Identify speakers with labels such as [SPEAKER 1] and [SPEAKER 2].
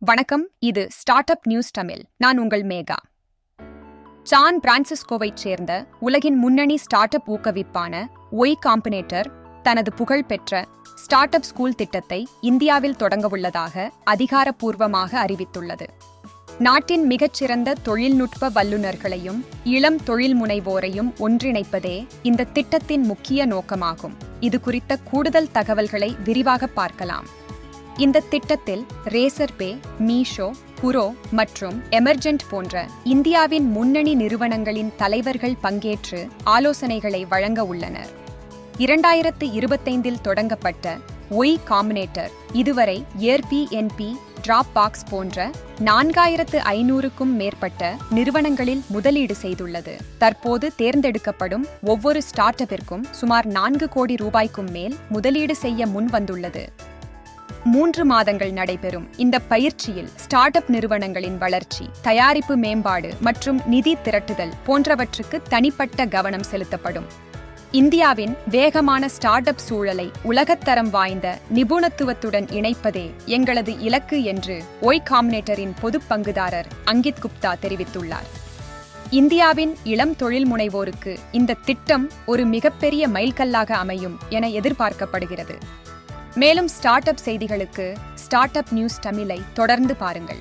[SPEAKER 1] வணக்கம், இது start up news Tamil. நான் உங்கள் மேகா. சான் பிரான்சிஸ்கோவைச் சேர்ந்த உலகின் முன்னணி ஸ்டார்ட் அப் ஊக்குவிப்பான ஒய் காம்பினேட்டர் தனது புகழ்பெற்ற ஸ்டார்ட் அப் ஸ்கூல் திட்டத்தை இந்தியாவில் தொடங்கவுள்ளதாக அதிகாரப்பூர்வமாக அறிவித்துள்ளது. நாட்டின் மிகச்சிறந்த தொழில்நுட்ப வல்லுநர்களையும் இளம் தொழில் முனைவோரையும் ஒன்றிணைப்பதே இந்த திட்டத்தின் முக்கிய நோக்கமாகும். இது குறித்த கூடுதல் தகவல்களை விரிவாக பார்க்கலாம். இந்த திட்டத்தில் ரேசர்பே, மீஷோ, புரோ மற்றும் எமர்ஜென்ட் போன்ற இந்தியாவின் முன்னணி நிறுவனங்களின் தலைவர்கள் பங்கேற்று ஆலோசனைகளை வழங்க உள்ளனர். 2025 தொடங்கப்பட்ட ஒய் காம்பினேட்டர் இதுவரை ஏர்பிஎன்பி, டிராப்பாக்ஸ் போன்ற 4500க்கும் மேற்பட்ட நிறுவனங்களில் முதலீடு செய்துள்ளது. தற்போது தேர்ந்தெடுக்கப்படும் ஒவ்வொரு ஸ்டார்ட் அப்பிற்கும் சுமார் 4 கோடி ரூபாய்க்கும் மேல் முதலீடு செய்ய முன்வந்துள்ளது. 3 மாதங்கள் நடைபெறும் இந்த பயிற்சியில் ஸ்டார்ட் அப் நிறுவனங்களின் வளர்ச்சி, தயாரிப்பு மேம்பாடு மற்றும் நிதி திரட்டுதல் போன்றவற்றுக்கு தனிப்பட்ட கவனம் செலுத்தப்படும். இந்தியாவின் வேகமான ஸ்டார்ட் அப் சூழலை உலகத்தரம் வாய்ந்த நிபுணத்துவத்துடன் இணைப்பதே எங்களது இலக்கு என்று ஒய் காம்பினேட்டரின் பொது பங்குதாரர் அங்கித் குப்தா தெரிவித்துள்ளார். இந்தியாவின் இளம் தொழில் முனைவோருக்கு இந்த திட்டம் ஒரு மிகப்பெரிய மைல்கல்லாக அமையும் என எதிர்பார்க்கப்படுகிறது. மேலும் ஸ்டார்ட் அப் செய்திகளுக்கு ஸ்டார்ட் அப் நியூஸ் தமிழை தொடர்ந்து பாருங்கள்.